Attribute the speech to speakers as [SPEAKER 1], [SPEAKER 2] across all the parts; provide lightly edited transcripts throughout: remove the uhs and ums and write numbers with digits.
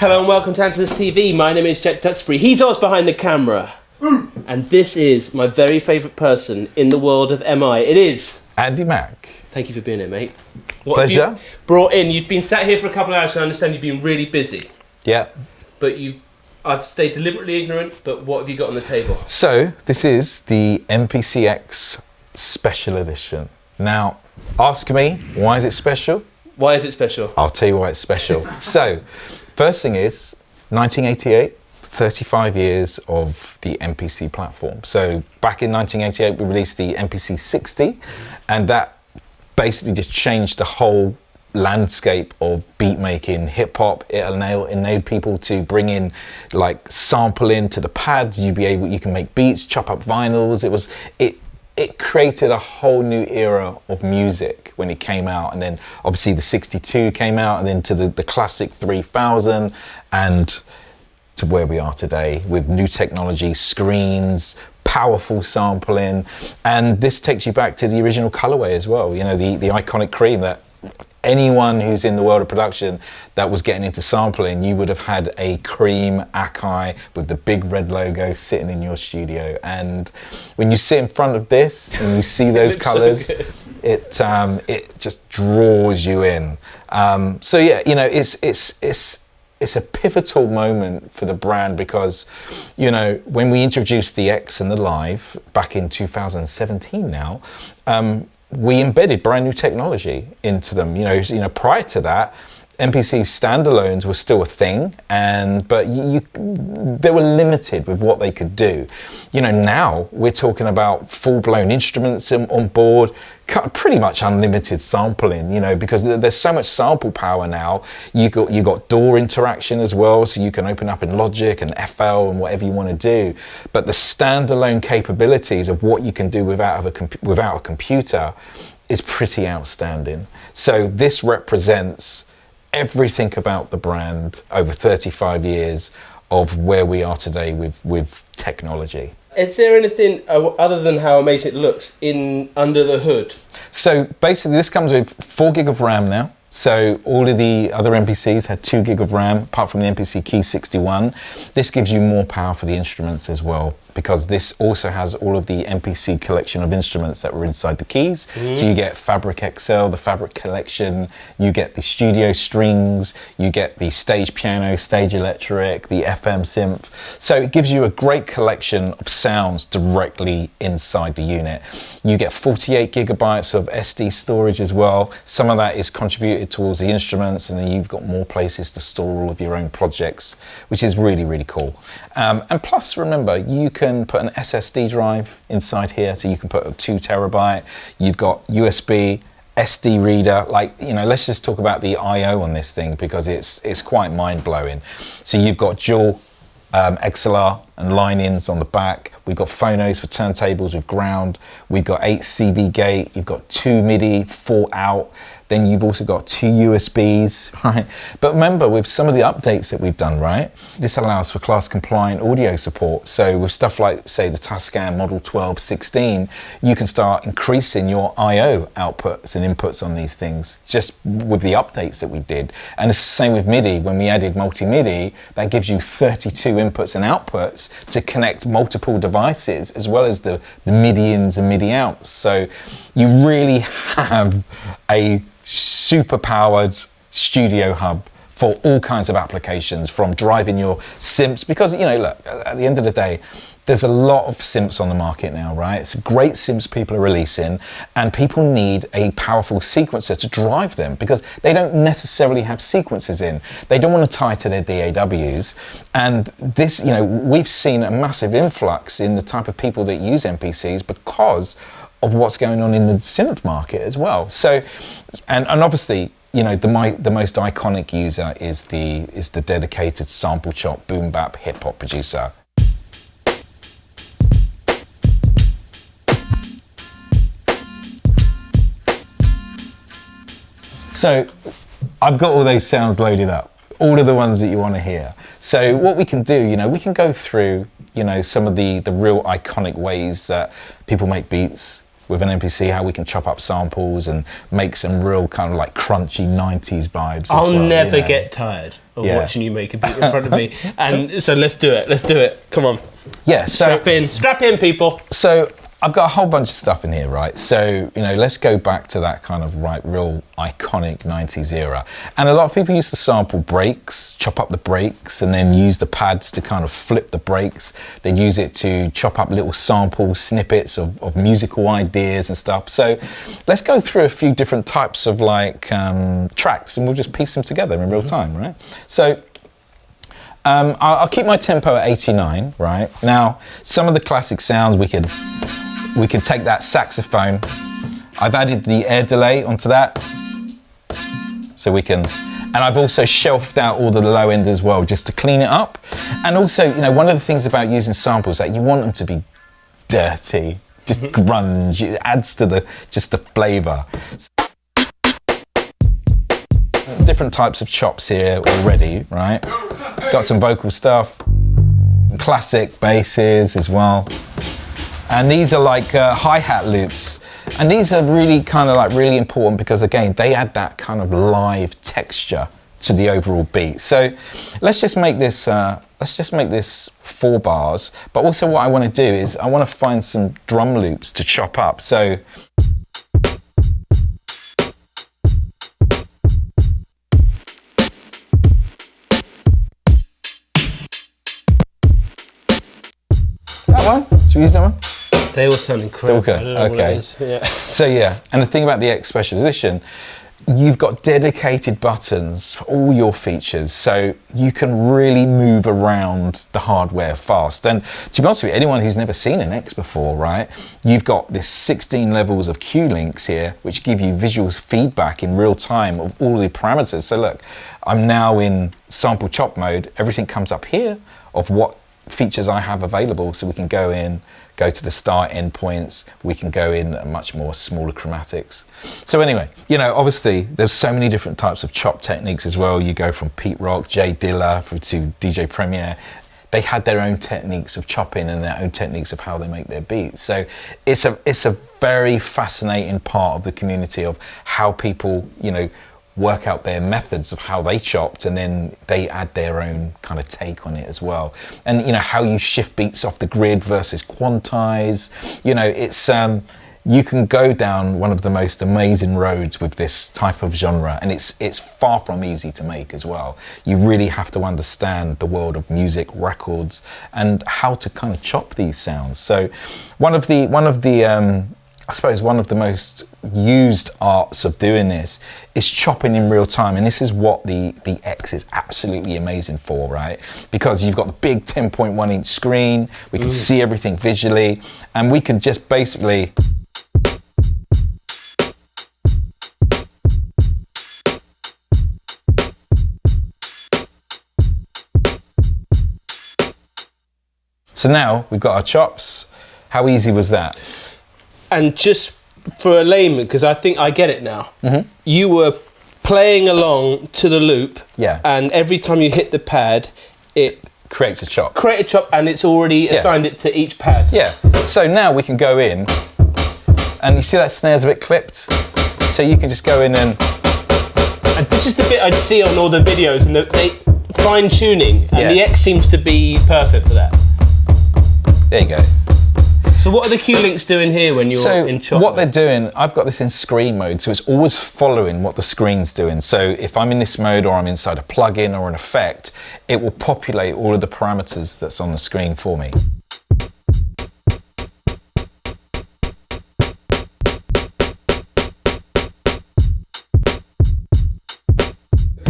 [SPEAKER 1] Hello and welcome to Andertons TV. My name is Jack Duxbury. He's Oz behind the camera. And this is my very favourite person in the world of MI. It is...
[SPEAKER 2] Andy Mack.
[SPEAKER 1] Thank you for being here, mate. What
[SPEAKER 2] Pleasure.
[SPEAKER 1] Have you brought in? You've been sat here for a couple of hours, so I understand you've been really busy.
[SPEAKER 2] Yeah.
[SPEAKER 1] But I've stayed deliberately ignorant, but what have you got on the table?
[SPEAKER 2] So, this is the MPCX Special Edition. Now, ask me, why is it special?
[SPEAKER 1] Why is it special?
[SPEAKER 2] I'll tell you why it's special. So, first thing is, 1988, 35 years of the MPC platform. So, back in 1988, we released the MPC 60, and that basically just changed the whole landscape of beat making, hip hop. It enabled people to bring in like sampling to the pads. You can make beats, chop up vinyls. It created a whole new era of music when it came out, and then obviously the 62 came out, and then to the classic 3000, and to where we are today with new technology, screens, powerful sampling, and this takes you back to the original colorway as well. You know, the iconic cream that anyone who's in the world of production that was getting into sampling, you would have had a cream AKAI with the big red logo sitting in your studio. And when you sit in front of this and you see those colors, so it just draws you in. So yeah, you know, it's a pivotal moment for the brand because, you know, when we introduced the X and the Live back in 2017 now, we embedded brand new technology into them. You know, prior to that, MPC standalones were still a thing, but they were limited with what they could do. You know, now we're talking about full-blown instruments on board, pretty much unlimited sampling. You know, because there's so much sample power now. You got DAW interaction as well, so you can open up in Logic and FL and whatever you want to do. But the standalone capabilities of what you can do without a computer is pretty outstanding. So this represents everything about the brand over 35 years of where we are today with technology.
[SPEAKER 1] Is there anything other than how amazing it looks under the hood?
[SPEAKER 2] So basically this comes with 4 gig of RAM now. So all of the other MPCs had 2 gig of RAM, apart from the MPC Key 61. This gives you more power for the instruments as well, because this also has all of the MPC collection of instruments that were inside the keys. So you get Fabric XL, the Fabric collection, you get the studio strings, you get the stage piano, stage electric, the FM synth. So it gives you a great collection of sounds directly inside the unit. You get 48 gigabytes of SD storage as well. Some of that is contributed towards the instruments, and then you've got more places to store all of your own projects, which is really, really cool. And plus, remember, you can put an SSD drive inside here, so you can put a 2 terabyte. You've got USB, SD reader. Like, you know, let's just talk about the I/O on this thing because it's quite mind-blowing. So you've got dual XLR and line-ins on the back. We've got phonos for turntables with ground. We've got 8 CB gate. You've got 2 MIDI, 4 out. Then you've also got 2 USBs, right? But remember, with some of the updates that we've done, right, this allows for class compliant audio support. So with stuff like, say, the Tascam Model 1216, you can start increasing your I/O outputs and inputs on these things just with the updates that we did. And it's the same with MIDI. When we added multi-MIDI, that gives you 32 inputs and outputs to connect multiple devices, as well as the MIDI ins and MIDI outs. So you really have a super powered studio hub for all kinds of applications, from driving your synths, because, you know, look, at the end of the day, there's a lot of synths on the market now, right? It's great synths people are releasing, and people need a powerful sequencer to drive them because they don't necessarily have sequencers in. They don't want to tie to their DAWs. And this, you know, we've seen a massive influx in the type of people that use MPCs because of what's going on in the synth market as well. So, and obviously, you know, the most iconic user is the dedicated sample chop boom bap hip hop producer. So I've got all those sounds loaded up, all of the ones that you want to hear. So what we can do, you know, we can go through, you know, some of the real iconic ways that people make beats with an MPC how we can chop up samples and make some real kind of like crunchy 90s vibes.
[SPEAKER 1] I'll never get tired of watching you make a beat in front of me. And so let's do it. Come on.
[SPEAKER 2] Yeah, so
[SPEAKER 1] strap in, people.
[SPEAKER 2] So I've got a whole bunch of stuff in here, right? So, let's go back to that kind of real iconic 90s era. And a lot of people used to sample breaks, chop up the breaks, and then use the pads to kind of flip the breaks. They'd use it to chop up little sample snippets of musical ideas and stuff. So let's go through a few different types of tracks, and we'll just piece them together in real time, right? So I'll keep my tempo at 89, right? Now, some of the classic sounds we could take that saxophone. I've added the air delay onto that. So and I've also shelved out all the low end as well, just to clean it up. And also, one of the things about using samples that you want them to be dirty, just grunge. It adds to the flavor. Different types of chops here already, right? Got some vocal stuff, classic basses as well. And these are like hi-hat loops. And these are really kind of really important because again, they add that kind of live texture to the overall beat. So let's just make this 4 bars. But also what I want to do is I want to find some drum loops to chop up. So that one? Should we use that one?
[SPEAKER 1] They all sound incredible.
[SPEAKER 2] Okay.
[SPEAKER 1] I don't know what it is. Yeah.
[SPEAKER 2] So and the thing about the X Special Edition, you've got dedicated buttons for all your features, so you can really move around the hardware fast. And to be honest with you, anyone who's never seen an X before, right, you've got this 16 levels of Q links here, which give you visual feedback in real time of all the parameters. So look, I'm now in sample chop mode. Everything comes up here of what features I have available, so we can go to the start endpoints, we can go in a much more smaller chromatics. So anyway, obviously there's so many different types of chop techniques as well. You go from Pete Rock, Jay Dilla to DJ Premier. They had their own techniques of chopping and their own techniques of how they make their beats. So it's a very fascinating part of the community of how people, work out their methods of how they chopped, and then they add their own kind of take on it as well. And how you shift beats off the grid versus quantize. It's you can go down one of the most amazing roads with this type of genre, and it's far from easy to make as well. You really have to understand the world of music, records, and how to kind of chop these sounds. So one of the I suppose one of the most used arts of doing this is chopping in real time, and this is what the X is absolutely amazing for, right? Because you've got the big 10.1 inch screen, we can see everything visually, and we can just basically so now we've got our chops. How easy was that?
[SPEAKER 1] And just for a layman, because I think I get it now, you were playing along to the loop, and every time you hit the pad, it
[SPEAKER 2] creates a chop.
[SPEAKER 1] And it's already assigned it to each pad.
[SPEAKER 2] Yeah. So now we can go in, and you see that snare's a bit clipped, so you can just go in and
[SPEAKER 1] this is the bit I'd see on all the videos, and they fine tuning, and the X seems to be perfect for that.
[SPEAKER 2] There you go.
[SPEAKER 1] So what are the Q links doing here when you're in chop?
[SPEAKER 2] What they're doing, I've got this in screen mode, so it's always following what the screen's doing. So if I'm in this mode, or I'm inside a plugin or an effect, it will populate all of the parameters that's on the screen for me.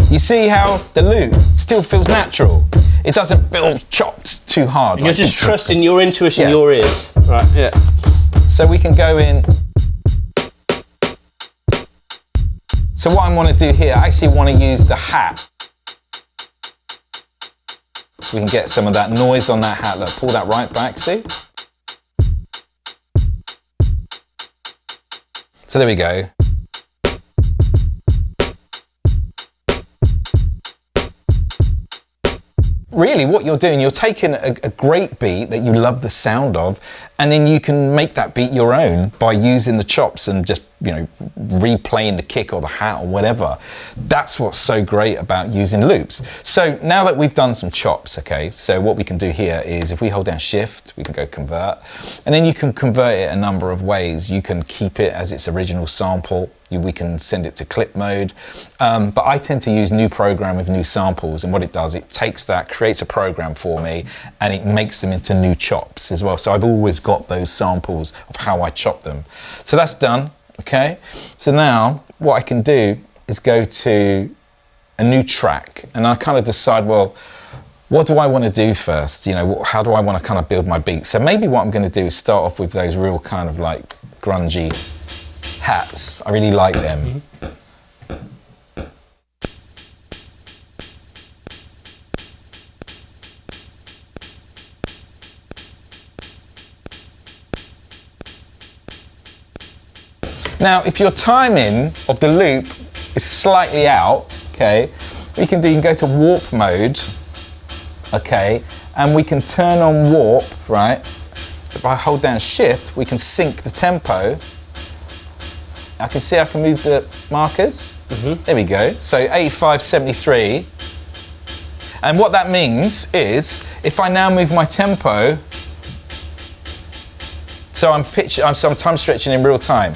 [SPEAKER 2] You see how the loop still feels natural? It doesn't feel chopped too hard.
[SPEAKER 1] You're just trusting your intuition, your ears. Right, yeah.
[SPEAKER 2] So we can go in. So what I want to do here, I actually want to use the hat. So we can get some of that noise on that hat. Look, pull that right back, see? So there we go. really what you're doing, you're taking a great beat that you love the sound of, and then you can make that beat your own by using the chops and just, you know, replaying the kick or the hat or whatever. That's what's so great about using loops. So now that we've done some chops, okay, so what we can do here is if we hold down shift, we can go convert, and then you can convert it a number of ways. You can keep it as its original sample. We can send it to clip mode, but I tend to use new program with new samples, and what it does, it takes that, creates a program for me, and it makes them into new chops as well. So I've always got those samples of how I chop them. So that's done, okay? So now what I can do is go to a new track, and I kind of decide, well, what do I want to do first? You know, how do I want to kind of build my beat? So maybe what I'm going to do is start off with those real kind of like grungy hats. I really like them. Now, if your timing of the loop is slightly out, okay, we can do, you can go to warp mode, okay, and we can turn on warp, right? If I hold down shift, we can sync the tempo. I can see I can move the markers. There we go. So 8573. And what that means is if I now move my tempo, so I'm time stretching in real time,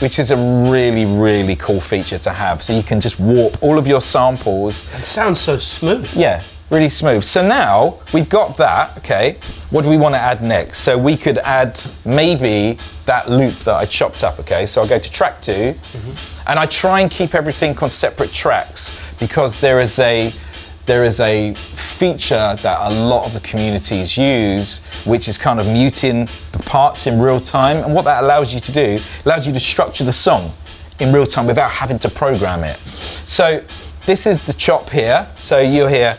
[SPEAKER 2] which is a really, really cool feature to have. So you can just warp all of your samples.
[SPEAKER 1] It sounds so smooth.
[SPEAKER 2] Yeah, really smooth. So now we've got that, okay. What do we want to add next? So we could add maybe that loop that I chopped up, okay? So I'll go to track 2, and I try and keep everything on separate tracks because there is a feature that a lot of the communities use, which is kind of muting the parts in real time. And what that allows you to do, allows you to structure the song in real time without having to program it. So this is the chop here. So you'll hear.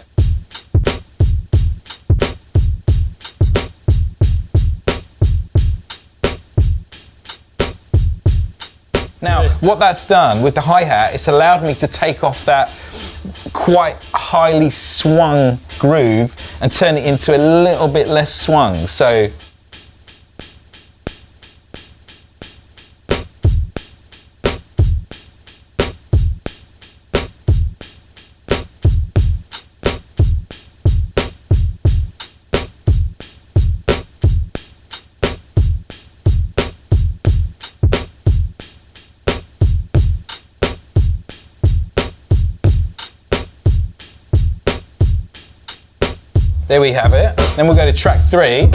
[SPEAKER 2] Now, what that's done with the hi-hat, it's allowed me to take off that quite highly swung groove and turn it into a little bit less swung. So there we have it. Then we'll go to track 3.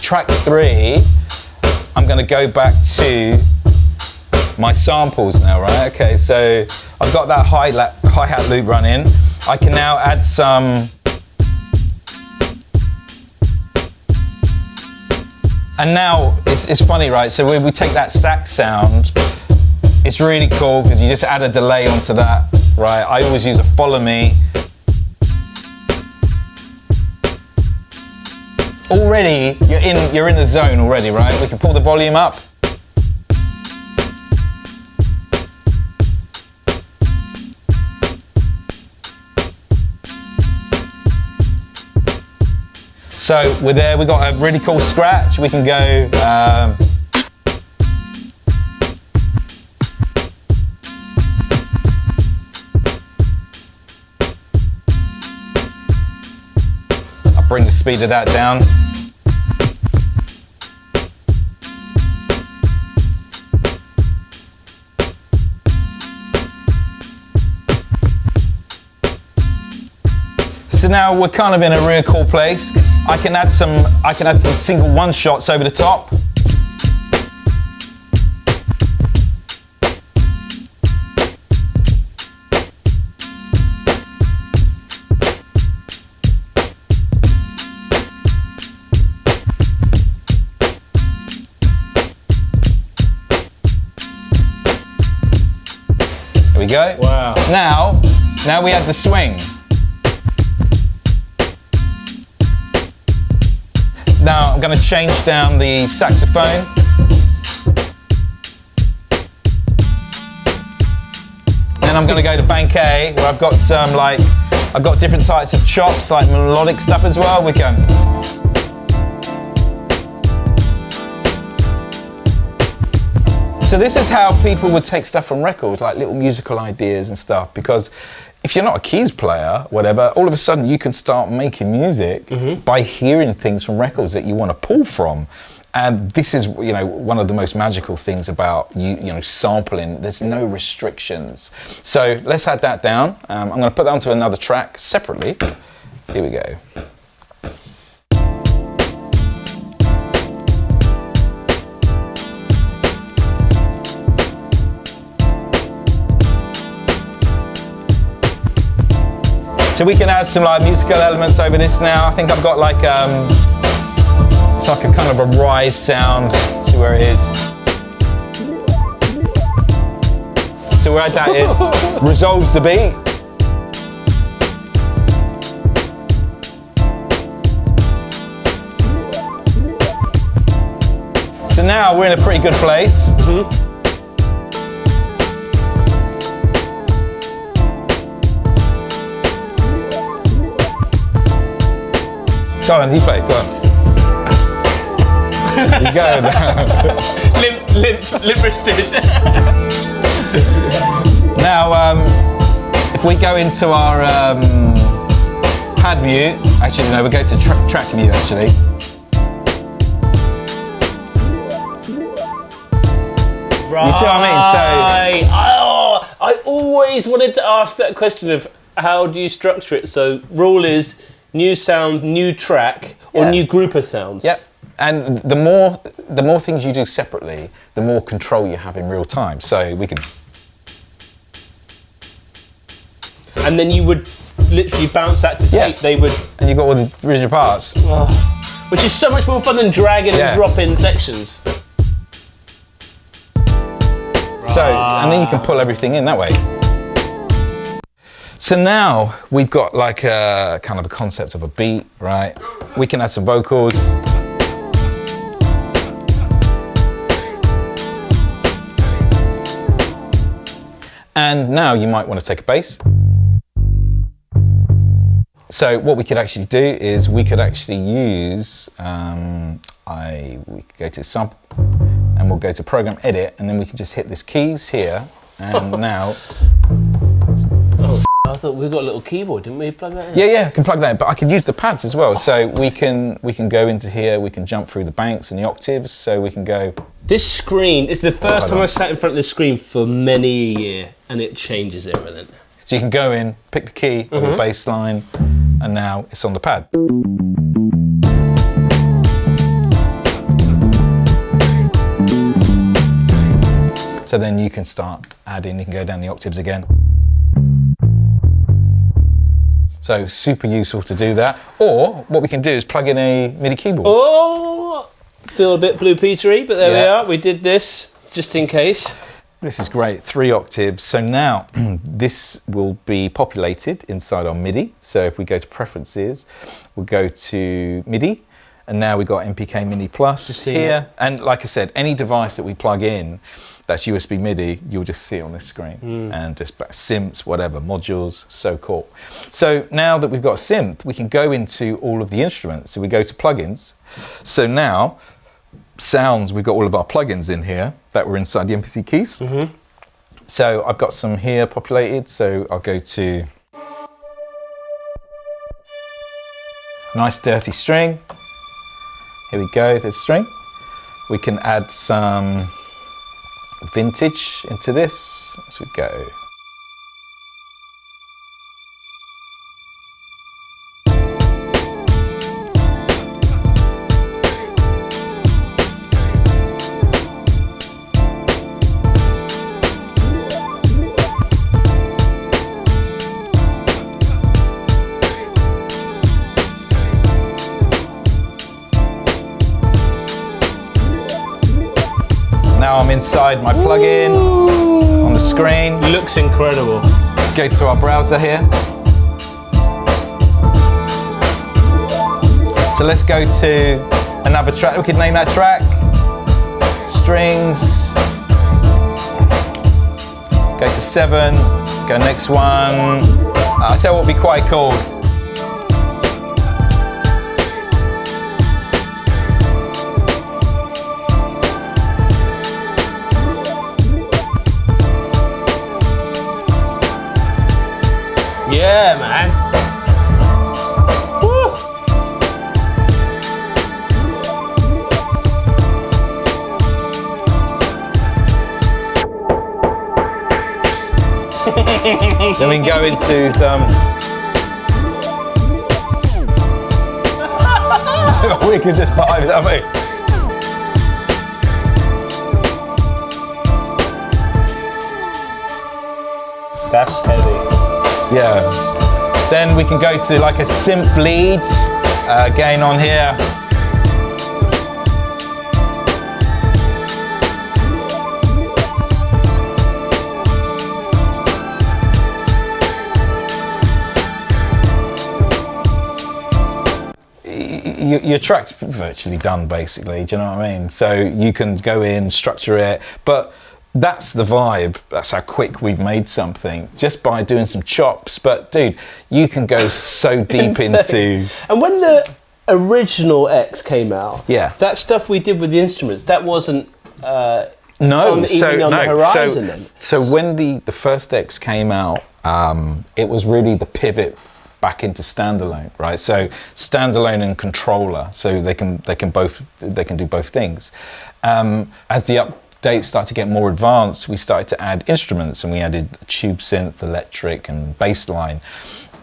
[SPEAKER 2] Track 3, I'm going to go back to my samples now, right? Okay, so I've got that hi-hat loop running. I can now add some. And now it's funny, right? So when we take that sax sound, it's really cool because you just add a delay onto that, right? I always use a follow me. Already, you're in the zone already, right? We can pull the volume up. So we're there, we've got a really cool scratch. We can go, I'll bring the speed of that down. So now we're kind of in a real cool place. I can add some single one shots over the top. There we go.
[SPEAKER 1] Wow.
[SPEAKER 2] Now we add the swing. Now I'm going to change down the saxophone. Then I'm going to go to bank A, where I've got some like I've got different types of chops, like melodic stuff as well. We can. So this is how people would take stuff from records, like little musical ideas and stuff, because if you're not a keys player, whatever, all of a sudden you can start making music by hearing things from records that you want to pull from. And this is, you know, one of the most magical things about you know, sampling. There's no restrictions. So let's add that down. I'm going to put that onto another track separately. Here we go. So we can add some like musical elements over this now. I think I've got like it's like a kind of a rise sound. See where it is. So we'll add that in. Resolves the beat. So now we're in a pretty good place. Go on, you play, go on. You go now.
[SPEAKER 1] limp wristed.
[SPEAKER 2] Now, if we go into our pad mute, actually no, we'll go to track mute actually.
[SPEAKER 1] Right.
[SPEAKER 2] You see what I mean? So,
[SPEAKER 1] I always wanted to ask that question of how do you structure it? So rule is new sound, new track, or new group of sounds.
[SPEAKER 2] Yep. And the more things you do separately, the more control you have in real time. So we could.
[SPEAKER 1] And then you would literally bounce that to tape. They would.
[SPEAKER 2] And you got all the original parts.
[SPEAKER 1] Which is so much more fun than dragging and dropping sections.
[SPEAKER 2] So, and then you can pull everything in that way. So now we've got like a kind of a concept of a beat, right? We can add some vocals. And now you might want to take a bass. So what we could actually do is we could actually use, we could go to sample and we'll go to program edit and then we can just hit this keys here and now.
[SPEAKER 1] I thought we got a little keyboard, didn't we? Plug that in?
[SPEAKER 2] Yeah, I can plug that in, but I could use the pads as well. So we can go into here, we can jump through the banks and the octaves, so we can go.
[SPEAKER 1] This screen, it's the first time I sat in front of this screen for many a year, and it changes everything.
[SPEAKER 2] So you can go in, pick the key or the bass line, and now it's on the pad. So then you can start adding, you can go down the octaves again. So super useful to do that. Or what we can do is plug in a MIDI keyboard.
[SPEAKER 1] Oh, feel a bit Blue Petery, but there we are. We did this just in case.
[SPEAKER 2] This is great, 3 octaves. So now this will be populated inside our MIDI. So if we go to preferences, we'll go to MIDI. And now we've got MPK Mini Plus here. And like I said, any device that we plug in that's USB MIDI, you'll just see it on this screen. And just synths, whatever, modules, so cool. So now that we've got synth, we can go into all of the instruments. So we go to plugins. So now, sounds, we've got all of our plugins in here that were inside the MPC keys. So I've got some here populated. So I'll go to nice dirty string. Here we go, there's string. We can add some vintage into this as we go. Now I'm inside my plugin on the screen.
[SPEAKER 1] Looks incredible.
[SPEAKER 2] Go to our browser here. So let's go to another track. We could name that track. Strings. Go to 7, go next one. I'll tell you what would be quite cool.
[SPEAKER 1] Yeah, man. Woo.
[SPEAKER 2] Then we can go into some. So we could just vibe it, haven't we?
[SPEAKER 1] That's heavy.
[SPEAKER 2] Yeah. Then we can go to like a synth lead gain on here. Your track's virtually done, basically. Do you know what I mean? So you can go in, structure it, but that's the vibe. That's how quick we've made something just by doing some chops. But dude, you can go so deep into.
[SPEAKER 1] And when the original X came out,
[SPEAKER 2] yeah,
[SPEAKER 1] that stuff we did with the instruments, that wasn't
[SPEAKER 2] on the
[SPEAKER 1] horizon then.
[SPEAKER 2] So when the first X came out, it was really the pivot back into standalone, right? So standalone and controller, so they can do both things. As the updates start to get more advanced, we started to add instruments, and we added tube synth, electric, and bass line,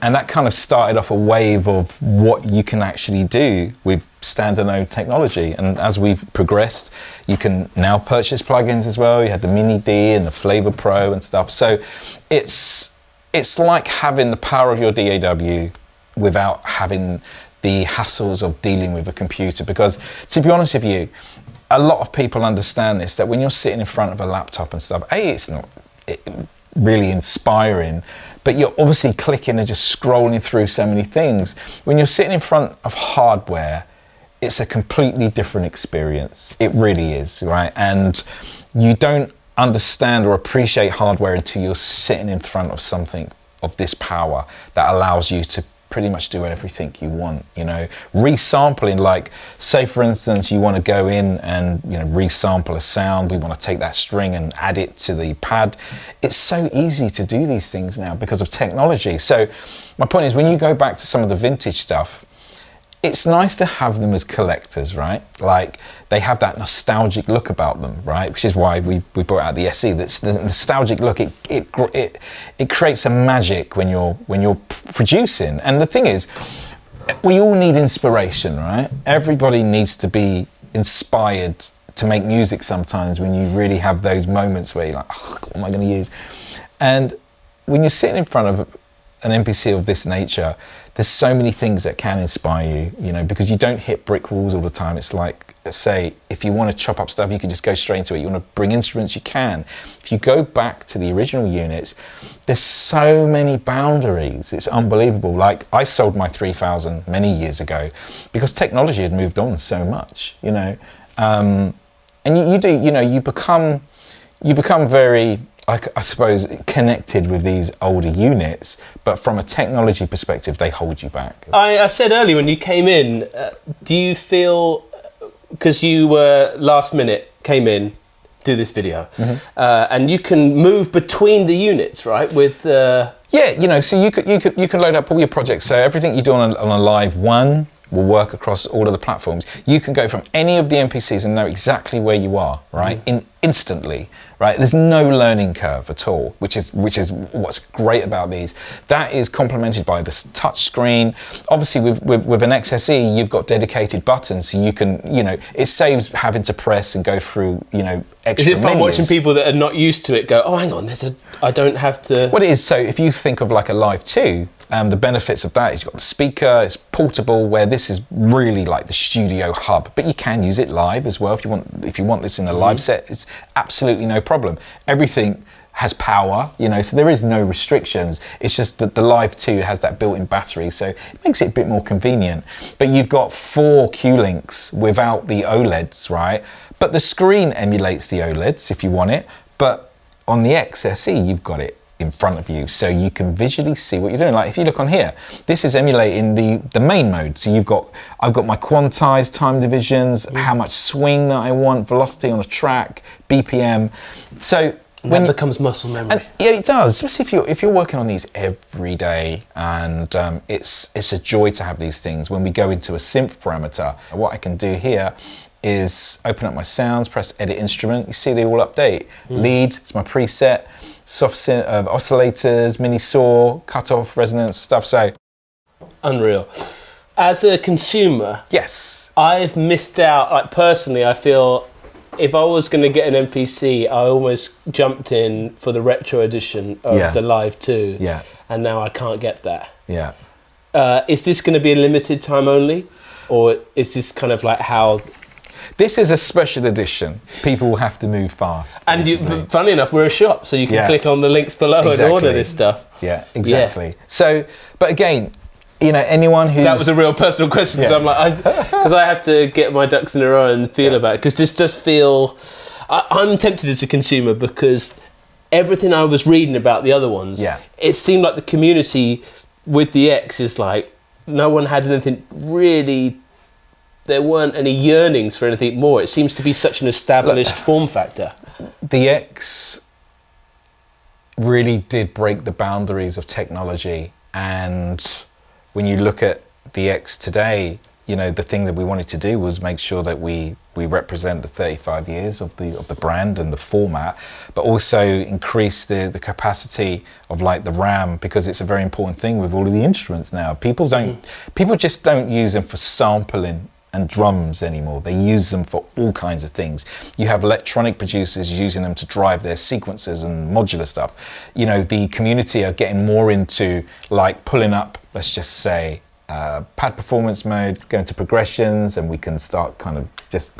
[SPEAKER 2] and that kind of started off a wave of what you can actually do with standalone technology. And as we've progressed, you can now purchase plugins as well. You had the Mini D and the Flavor Pro and stuff. So it's like having the power of your DAW without having the hassles of dealing with a computer. Because to be honest with you, a lot of people understand this, that when you're sitting in front of a laptop and stuff, it's not really inspiring, but you're obviously clicking and just scrolling through so many things. When you're sitting in front of hardware, it's a completely different experience. It really is, right? And you don't understand or appreciate hardware until you're sitting in front of something of this power that allows you to pretty much do everything you want. You know, resampling, like say for instance you want to go in and, you know, resample a sound, we want to take that string and add it to the pad. It's so easy to do these things now because of technology. So my point is, when you go back to some of the vintage stuff, it's nice to have them as collectors, right? Like they have that nostalgic look about them, right? Which is why we brought out the SE. That's the nostalgic look. It creates a magic when you're producing. And the thing is, we all need inspiration, right? Everybody needs to be inspired to make music sometimes, when you really have those moments where you're like, oh, what am I going to use? And when you're sitting in front of an MPC of this nature, there's so many things that can inspire you, you know, because you don't hit brick walls all the time. It's like, say, if you want to chop up stuff, you can just go straight into it. You want to bring instruments, you can. If you go back to the original units, there's so many boundaries. It's unbelievable. Like, I sold my 3000 many years ago because technology had moved on so much, you know. And you become very, I suppose, connected with these older units, but from a technology perspective, they hold you back.
[SPEAKER 1] I said earlier when you came in, do you feel, because you were last minute, came in, do this video, and you can move between the units, right? With
[SPEAKER 2] yeah, you know, so you can load up all your projects. So everything you do on a live one will work across all of the platforms. You can go from any of the MPCs and know exactly where you are, right? Instantly, right? There's no learning curve at all, which is what's great about these. That is complemented by this touch screen. Obviously with an XSE, you've got dedicated buttons, so you can, you know, it saves having to press and go through, you know, extra
[SPEAKER 1] menus. Is it fun watching people that are not used to it go, oh, hang on, I don't have to...
[SPEAKER 2] Well, it is. So if you think of like a Live 2, the benefits of that is you've got the speaker, it's portable, where this is really like the studio hub, but you can use it live as well if you want this in a live set. It's absolutely no problem. Everything has power, you know, so there is no restrictions. It's just that the Live 2 has that built-in battery, so it makes it a bit more convenient. But you've got 4 Q-Links without the OLEDs, right? But the screen emulates the OLEDs if you want it, but on the XSE, you've got it in front of you, so you can visually see what you're doing. Like if you look on here, this is emulating the main mode. So I've got my quantized time divisions, how much swing that I want, velocity on a track, BPM. So
[SPEAKER 1] when that becomes muscle memory.
[SPEAKER 2] Yeah, it does. Especially if you're working on these every day, and it's a joy to have these things. When we go into a synth parameter, what I can do here is open up my sounds, press edit instrument. You see they all update. Lead, it's my preset. Soft oscillators, mini saw, cutoff, resonance, stuff. So
[SPEAKER 1] unreal. As a consumer,
[SPEAKER 2] yes,
[SPEAKER 1] I've missed out. Like personally, I feel if I was going to get an MPC, I almost jumped in for the retro edition of the Live 2.
[SPEAKER 2] Yeah.
[SPEAKER 1] And now I can't get that.
[SPEAKER 2] Yeah.
[SPEAKER 1] Is this going to be a limited time only, or is this kind of like how?
[SPEAKER 2] This is a special edition. People will have to move fast.
[SPEAKER 1] And funny enough, we're a shop, so you can click on the links below and order this stuff.
[SPEAKER 2] Yeah, exactly. Yeah. So, but again, you know, anyone who's...
[SPEAKER 1] That was a real personal question, because I'm like, because I have to get my ducks in a row and feel about it, because this does feel... I'm tempted as a consumer, because everything I was reading about the other ones, it seemed like the community with the X is like, no one had anything really... There weren't any yearnings for anything more. It seems to be such an established form factor.
[SPEAKER 2] The X really did break the boundaries of technology, and when you look at the X today, you know, the thing that we wanted to do was make sure that we represent the 35 years of the brand and the format, but also increase the capacity of like the RAM, because it's a very important thing with all of the instruments now. People just don't use them for sampling and drums anymore. They use them for all kinds of things. You have electronic producers using them to drive their sequences and modular stuff. You know, the community are getting more into like pulling up, let's just say, pad performance mode, go into progressions, and we can start kind of just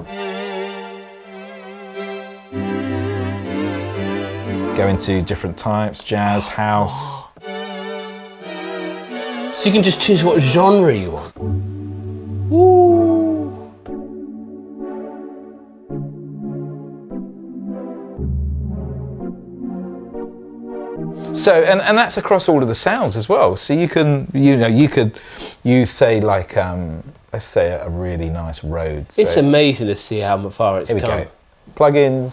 [SPEAKER 2] go into different types, jazz, house.
[SPEAKER 1] So you can just choose what genre you want.
[SPEAKER 2] Ooh. So, and that's across all of the sounds as well. So you can, you could use, say, like, let's say a really nice Rhodes.
[SPEAKER 1] It's amazing to see how far it's come.
[SPEAKER 2] Here we go. Plugins,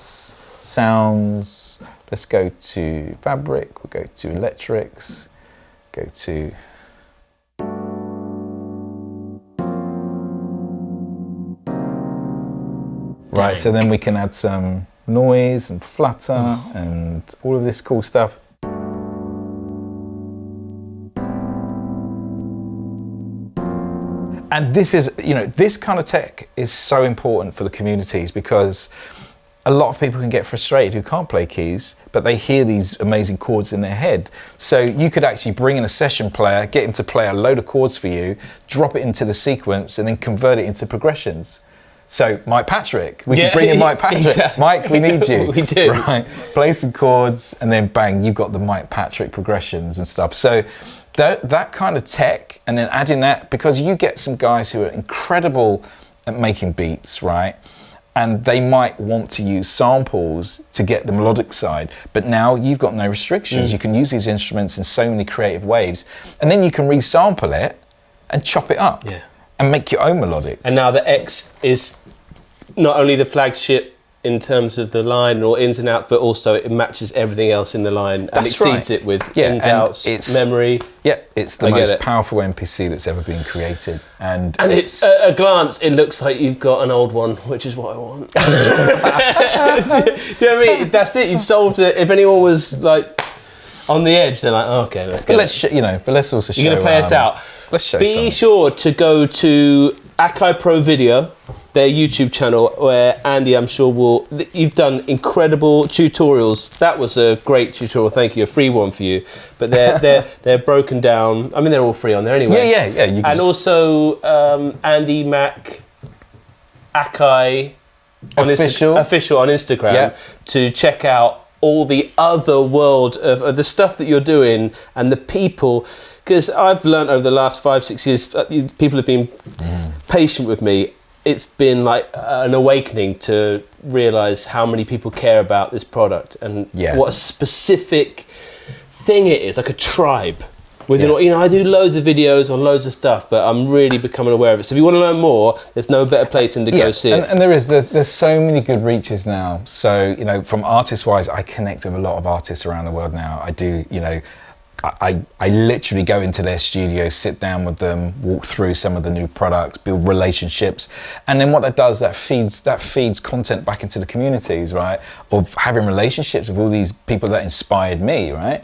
[SPEAKER 2] sounds. Let's go to Fabric. We'll go to Electrics. Go to. Right, so then we can add some noise and flutter and all of this cool stuff. And this is, this kind of tech is so important for the communities, because a lot of people can get frustrated who can't play keys, but they hear these amazing chords in their head. So you could actually bring in a session player, get him to play a load of chords for you, drop it into the sequence, and then convert it into progressions. So Mike Patrick, we can bring in Mike Patrick. Exactly. Mike, we need you.
[SPEAKER 1] We do.
[SPEAKER 2] Right, play some chords, and then bang, you've got the Mike Patrick progressions and stuff. So that kind of tech, and then adding that, because you get some guys who are incredible at making beats, right? And they might want to use samples to get the melodic side, but now you've got no restrictions. You can use these instruments in so many creative ways, and then you can resample it and chop it up and make your own melodics.
[SPEAKER 1] And now the X is not only the flagship in terms of the line or ins and outs, but also it matches everything else in the line and exceeds it with ins, outs, memory.
[SPEAKER 2] Yeah, it's the most powerful MPC that's ever been created. And
[SPEAKER 1] it's at a glance, it looks like you've got an old one, which is what I want. Do you know what I mean? That's it. You've solved it. If anyone was like on the edge, they're like, oh, okay, let's go.
[SPEAKER 2] But let's also show.
[SPEAKER 1] You're going to play us out.
[SPEAKER 2] Let's show.
[SPEAKER 1] Be sure to go to AKAI Pro Video, their YouTube channel, where Andy, I'm sure, you've done incredible tutorials. That was a great tutorial, thank you, a free one for you. But they're broken down. I mean, they're all free on there anyway.
[SPEAKER 2] Yeah.
[SPEAKER 1] And also Andy Mac AKAI official on Instagram to check out all the other world of the stuff that you're doing and the people. Because I've learned over the last 5-6 years, people have been patient with me. it's been like an awakening to realise how many people care about this product and what a specific thing it is, like a tribe. Within, you know, I do loads of videos on loads of stuff, but I'm really becoming aware of it. So if you want to learn more, there's no better place than to go see it.
[SPEAKER 2] And there's so many good reaches now. So, you know, from artist-wise, I connect with a lot of artists around the world now. I do, you know, I literally go into their studio, sit down with them, walk through some of the new products, build relationships, and then what that does, that feeds content back into the communities, right? Of having relationships with all these people that inspired me, right?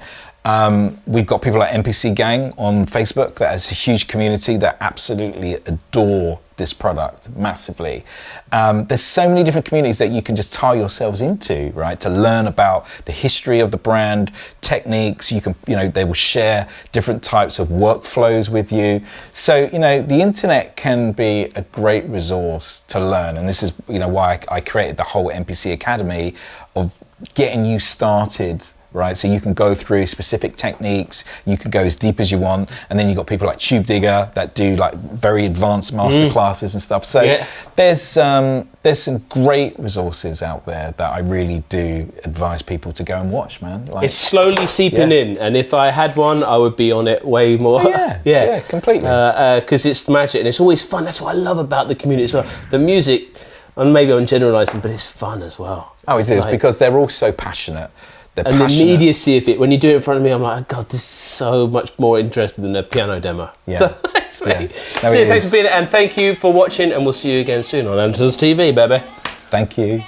[SPEAKER 2] We've got people like MPC Gang on Facebook that has a huge community that absolutely adore this product massively. There's so many different communities that you can just tie yourselves into, right? To learn about the history of the brand, techniques. You can, you know, they will share different types of workflows with you. So, you know, the internet can be a great resource to learn. And this is, you know, why I created the whole MPC Academy of getting you started, right? So you can go through specific techniques, you can go as deep as you want, and then you've got people like Tube Digger that do like very advanced master classes and stuff. So there's some great resources out there that I really do advise people to go and watch, man. Like,
[SPEAKER 1] it's slowly seeping in, and if I had one, I would be on it way more.
[SPEAKER 2] Yeah, completely.
[SPEAKER 1] Because it's magic, and it's always fun. That's what I love about the community as well. The music, and maybe I'm generalising, but it's fun as well.
[SPEAKER 2] Oh, it is, because they're all so passionate.
[SPEAKER 1] And the immediacy of it, when you do it in front of me, I'm like, oh God, this is so much more interesting than a piano demo.
[SPEAKER 2] Yeah.
[SPEAKER 1] So thanks, mate.
[SPEAKER 2] No,
[SPEAKER 1] Thanks for being here, and thank you for watching, and we'll see you again soon on Andertons TV, baby.
[SPEAKER 2] Thank you.